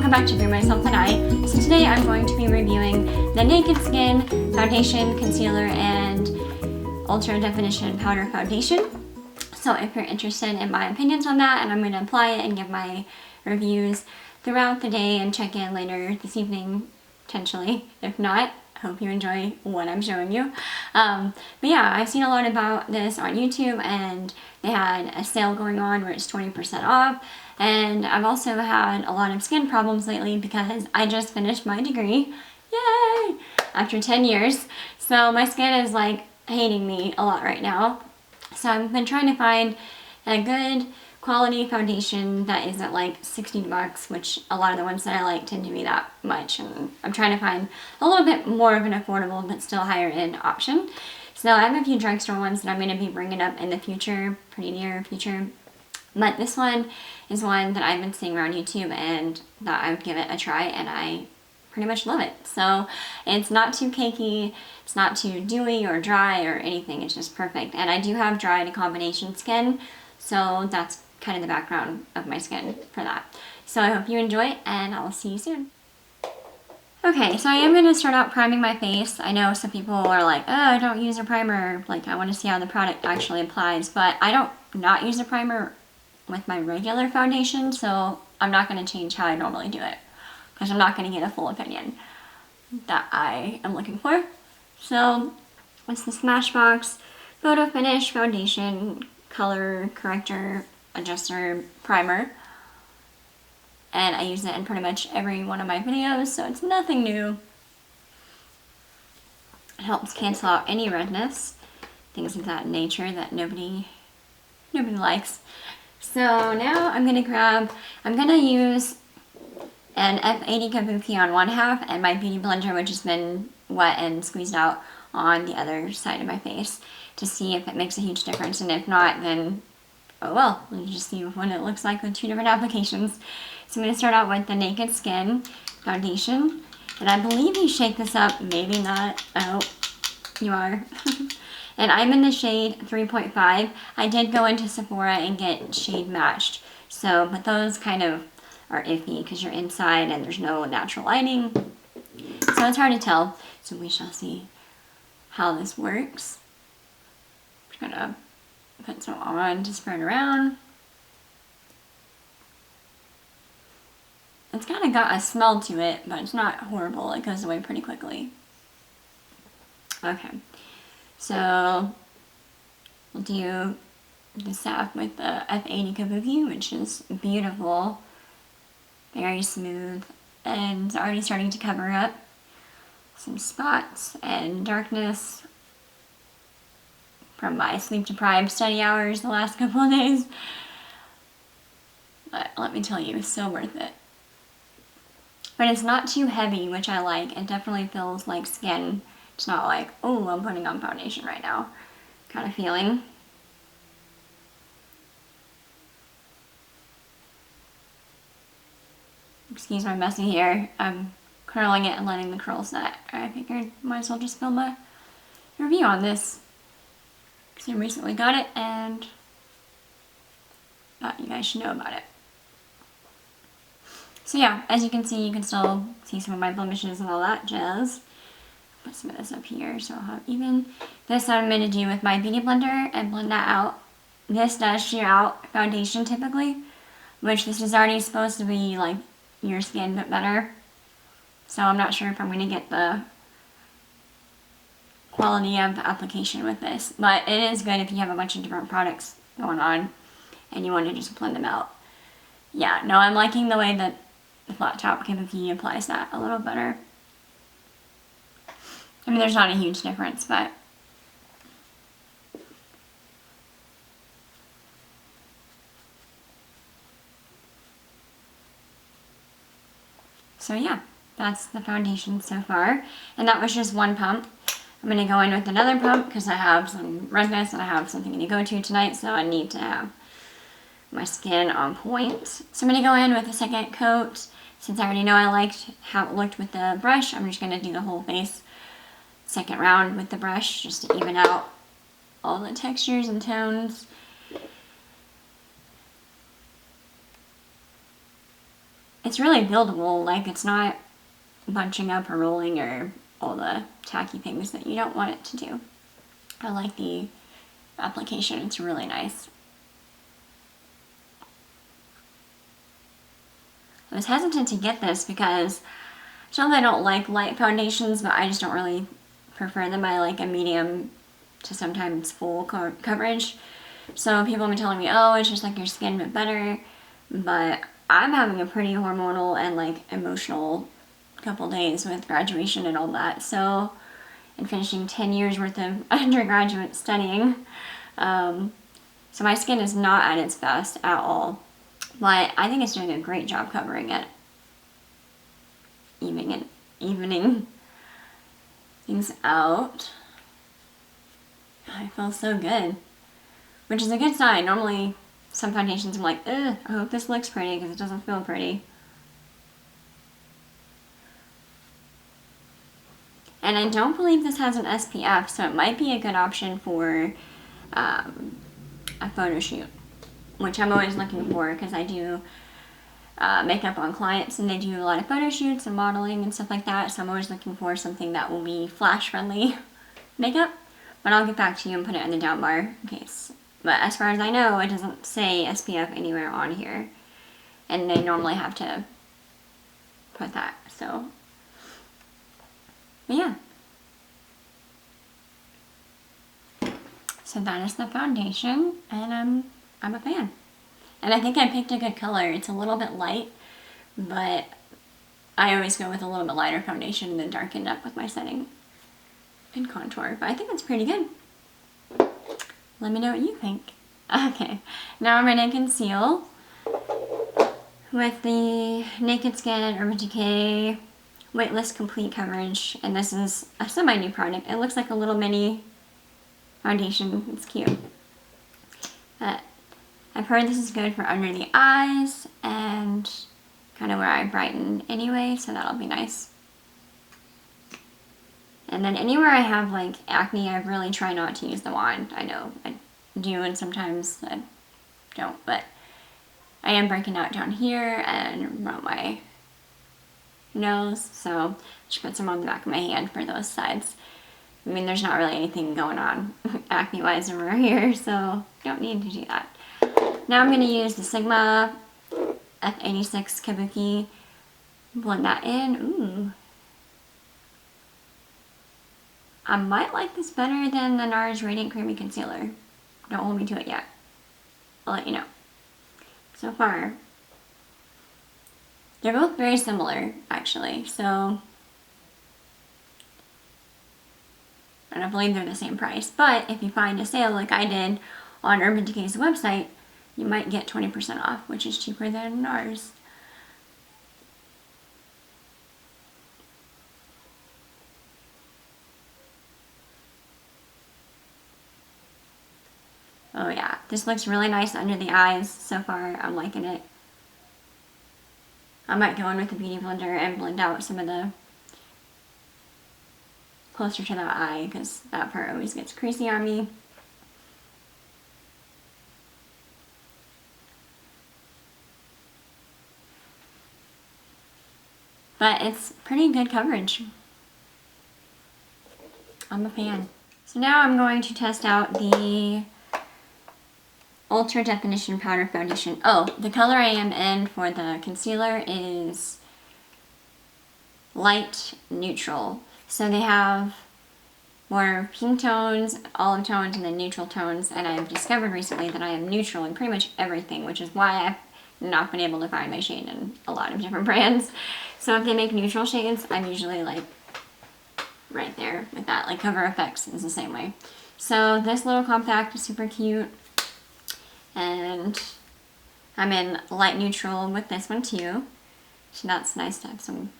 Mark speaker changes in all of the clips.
Speaker 1: welcome back to BriMyselfAndEye. So today I'm going to be reviewing the Naked Skin Foundation, Concealer, and Ultra Definition Powder Foundation. So if you're interested in my opinions on that, and I'm going to apply it and give my reviews throughout the day and check in later this evening, potentially. If not, I hope you enjoy what I'm showing you. But yeah, I've seen a lot about this on YouTube, and they had a sale going on where it's 20% off. And I've also had a lot of skin problems lately because I just finished my degree. Yay! After 10 years. So my skin is like hating me a lot right now. So I've been trying to find a good quality foundation that isn't like $60, which a lot of the ones that I like tend to be that much. And I'm trying to find a little bit more of an affordable but still higher end option. So I have a few drugstore ones that I'm going to be bringing up in the future, pretty near future. But this one is one that I've been seeing around YouTube and that I would give it a try, and I pretty much love it. So it's not too cakey, it's not too dewy or dry or anything, it's just perfect. And I do have dry to combination skin, so that's kind of the background of my skin for that. So I hope you enjoy it, and I'll see you soon. Okay, so I am going to start out priming my face. I know some people are like, oh, I don't use a primer, like I want to see how the product actually applies, but I don't not use a primer with my regular foundation, so I'm not going to change how I normally do it because I'm not going to get a full opinion that I am looking for. So it's the Smashbox Photo Finish Foundation Color Corrector Adjuster Primer, and I use it in pretty much every one of my videos, so it's nothing new. It helps cancel out any redness, things of that nature that nobody likes. So now I'm going to use an F80 Kabuki on one half and my beauty blender, which has been wet and squeezed out, on the other side of my face to see if it makes a huge difference, and if not, then oh well, we'll just see what it looks like with two different applications. So I'm going to start out with the Naked Skin Foundation, and I believe you shake this up, maybe not, oh, you are. And I'm in the shade 3.5. I did go into Sephora and get shade matched. So, but those kind of are iffy because you're inside and there's no natural lighting. So it's hard to tell. So we shall see how this works. I'm gonna put some on to spread around. It's kind of got a smell to it, but it's not horrible. It goes away pretty quickly. Okay. So we'll do the salve with the F80 Kabuki, which is beautiful, very smooth, and it's already starting to cover up some spots and darkness from my sleep-deprived study hours the last couple of days. But let me tell you, it's so worth it. But it's not too heavy, which I like. It definitely feels like skin. It's not like, oh, I'm putting on foundation right now kind of feeling. Excuse my messy hair. I'm curling it and letting the curls set. I figured might as well just film a review on this because I recently got it and thought you guys should know about it. So yeah, as you can see, you can still see some of my blemishes and all that jazz. Put some of this up here so I'll have even. This I'm going to do with my beauty blender and blend that out. This does sheer out foundation typically, which this is already supposed to be like your skin but better. So I'm not sure if I'm going to get the quality of the application with this, but it is good if you have a bunch of different products going on and you want to just blend them out. Yeah, no, I'm liking the way that the Flattop Kabuki applies that a little better. I mean, there's not a huge difference, but so yeah, that's the foundation so far. And that was just one pump. I'm going to go in with another pump because I have some redness and I have something to go to tonight, so I need to have my skin on point. So I'm going to go in with a second coat. Since I already know I liked how it looked with the brush, I'm just going to do the whole face second round with the brush just to even out all the textures and tones. it's really buildable. Like, it's not bunching up or rolling or all the tacky things that you don't want it to do. I like the application. It's really nice. I was hesitant to get this because it's not that I don't like light foundations, but I just don't really prefer them. I like a medium to sometimes full coverage. So people have been telling me, oh, it's just like your skin, but better. But I'm having a pretty hormonal and like emotional couple days with graduation and all that. So, and finishing 10 years worth of undergraduate studying. So my skin is not at its best at all. But I think it's doing a great job covering it. Evening things out. I feel so good. Which is a good sign. Normally, some foundations I'm like, ugh, I hope this looks pretty because it doesn't feel pretty. And I don't believe this has an SPF, so it might be a good option for a photo shoot, which I'm always looking for because I do makeup on clients and they do a lot of photo shoots and modeling and stuff like that, so I'm always looking for something that will be flash friendly makeup. But I'll get back to you and put it in the down bar in case. But as far as I know, it doesn't say SPF anywhere on here, and they normally have to put that, so. But yeah. So that is the foundation, and I'm a fan. And I think I picked a good color. It's a little bit light, but I always go with a little bit lighter foundation and then darken it up with my setting and contour. But I think it's pretty good. Let me know what you think. Okay, now I'm going to conceal with the Naked Skin Urban Decay Weightless Complete Coverage. And this is a semi-new product. It looks like a little mini foundation. It's cute. But I've heard this is good for under the eyes and kind of where I brighten anyway, so that'll be nice. And then anywhere I have like acne, I really try not to use the wand. I know I do and sometimes I don't, but I am breaking out down here and around my nose, so just put some on the back of my hand for those sides. I mean, there's not really anything going on acne-wise over here, so don't need to do that. Now I'm going to use the Sigma F86 Kabuki, blend that in. Ooh. I might like this better than the NARS Radiant Creamy Concealer. Don't hold me to it yet. I'll let you know. So far, they're both very similar, actually, so I don't believe they're the same price. But if you find a sale like I did on Urban Decay's website, you might get 20% off, which is cheaper than NARS. Oh yeah, this looks really nice under the eyes so far. I'm liking it. I might go in with the Beauty Blender and blend out some of the closer to the eye because that part always gets creasy on me. But it's pretty good coverage. I'm a fan. So now I'm going to test out the Ultra Definition Powder Foundation. Oh, the color I am in for the concealer is light neutral. So they have more pink tones, olive tones, and then neutral tones. And I've discovered recently that I am neutral in pretty much everything, which is why I've not been able to find my shade in a lot of different brands. So if they make neutral shades, I'm usually like right there with that. Like Cover FX is the same way. So this little compact is super cute. And I'm in light neutral with this one too. So that's nice to have some,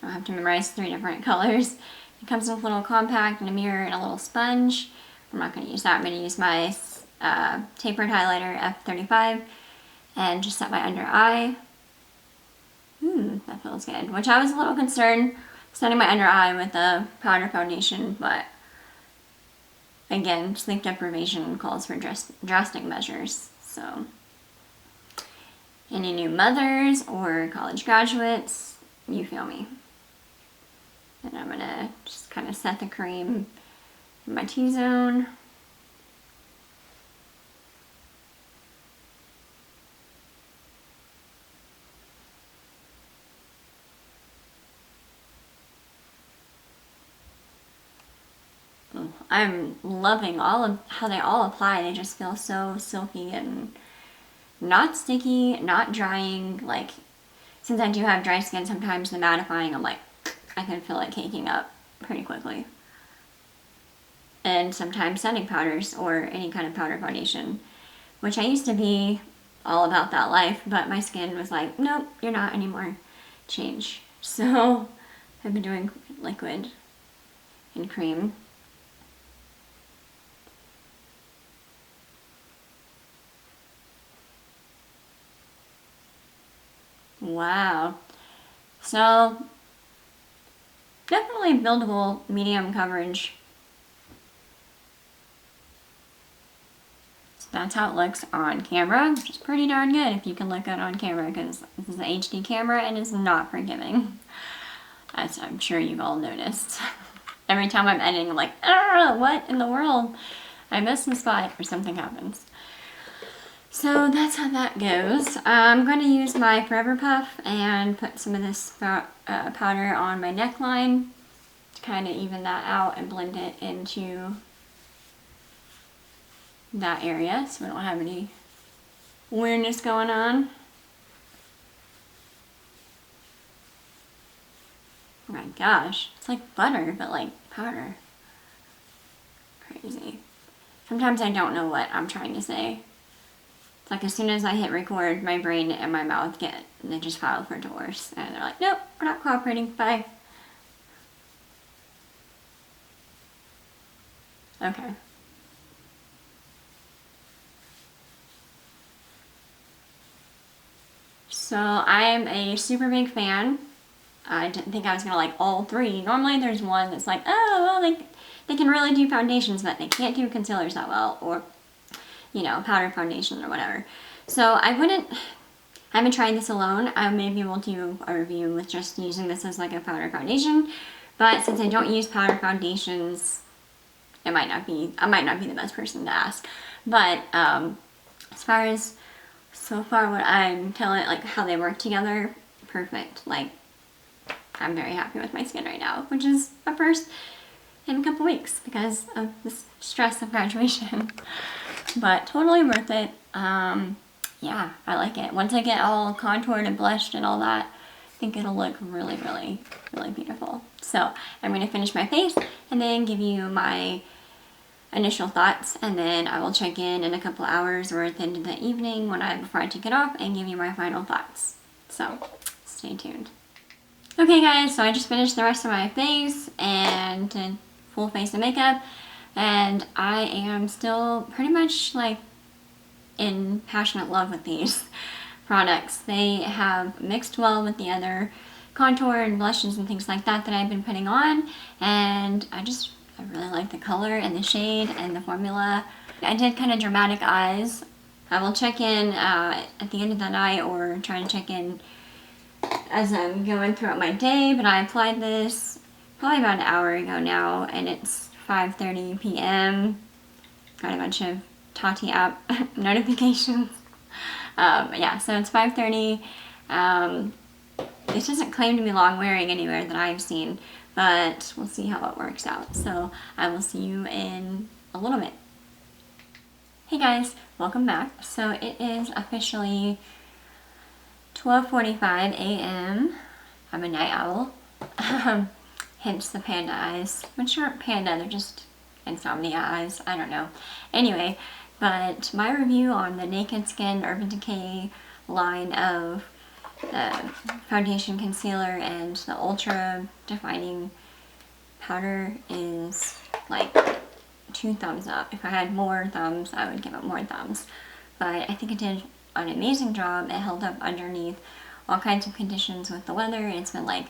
Speaker 1: I don't have to memorize 3 different colors. It comes with a little compact and a mirror and a little sponge. I'm not going to use that. I'm going to use my Tapered highlighter F35 and just set my under eye. That feels good. Which I was a little concerned setting my under eye with a powder foundation, but again, sleep deprivation calls for drastic measures, so. any new mothers or college graduates, you feel me. And I'm gonna just kind of set the cream in my T-zone. I'm loving all of how they all apply. They just feel so silky and not sticky, not drying. Like, since I do have dry skin, sometimes the mattifying, I'm like, I can feel it caking up pretty quickly. And sometimes setting powders or any kind of powder foundation, which I used to be all about that life, but my skin was like, nope, you're not anymore. Change. So I've been doing liquid and cream. Wow. So definitely buildable medium coverage. So that's how it looks on camera, which is pretty darn good if you can look at it on camera, because this is an HD camera and it's not forgiving, as I'm sure you've all noticed. Every time I'm editing, I'm like, ah, what in the world? I missed the spot or something happens. So that's how that goes. I'm going to use my Forever Puff and put some of this powder on my neckline to kind of even that out and blend it into that area so we don't have any weirdness going on. Oh my gosh, it's like butter, but like powder. Crazy. Sometimes I don't know what I'm trying to say. Like, as soon as I hit record, my brain and my mouth they just file for divorce. And they're like, nope, we're not cooperating, bye. Okay. So, I am a super big fan. I didn't think I was gonna like all three. Normally there's one that's like, oh, well, they can really do foundations, but they can't do concealers that well, or you know, powder foundation or whatever. So I haven't tried this alone. I may be able to do a review with just using this as like a powder foundation, but since I don't use powder foundations, I might not be the best person to ask. But as far as so far what I'm telling, like how they work together, perfect. Like, I'm very happy with my skin right now, which is a first in a couple weeks because of this stress of graduation. But totally worth it. Yeah, I like it. Once I get all contoured and blushed and all that, I think it'll look really, really, really beautiful. So I'm going to finish my face and then give you my initial thoughts, and then I will check in a couple hours or at the end of the evening before I take it off and give you my final thoughts. So stay tuned. Okay guys, so I just finished the rest of my face and did full face of makeup, and I am still pretty much like in passionate love with these products. They have mixed well with the other contour and blushes and things like that I've been putting on, and I really like the color and the shade and the formula. I did kind of dramatic eyes. I will check in at the end of the night or try to check in as I'm going throughout my day, but I applied this probably about an hour ago now, and it's 5:30 p.m. Got a bunch of Tati app notifications. Yeah, so it's 5:30. It doesn't claim to be long wearing anywhere that I've seen, but we'll see how it works out. So I will see you in a little bit. Hey guys, welcome back. So it is officially 12:45 a.m. I'm a night owl. Hence the panda eyes, which aren't panda, they're just insomnia eyes. I don't know. Anyway, but my review on the Naked Skin Urban Decay line of foundation, concealer, and the ultra defining powder is like 2 thumbs up. If I had more thumbs, I would give it more thumbs. But I think it did an amazing job. It held up underneath all kinds of conditions with the weather. It's been like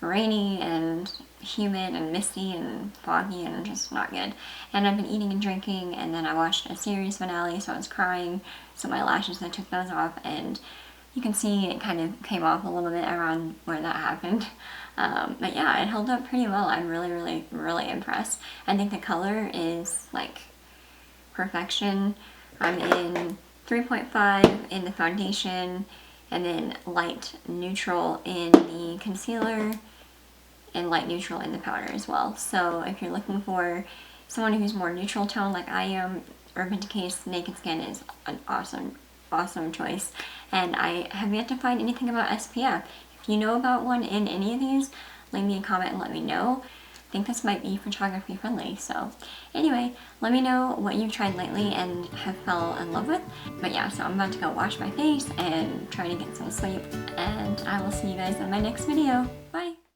Speaker 1: rainy and humid and misty and foggy and just not good. And I've been eating and drinking, and then I watched a series finale, so I was crying. So my lashes, I took those off, and You can see it kind of came off a little bit around where that happened. But yeah, it held up pretty well. I'm really impressed. I think the color is like perfection. I'm in 3.5 in the foundation, and then light neutral in the concealer, and light neutral in the powder as well. So if you're looking for someone who's more neutral tone like I am, Urban Decay's Naked Skin is an awesome choice. And I have yet to find anything about SPF. If you know about one in any of these, leave me a comment and let me know. I think this might be photography friendly. So anyway, let me know what you've tried lately and have fell in love with. But yeah, so I'm about to go wash my face and try to get some sleep, and I will see you guys in my next video. Bye!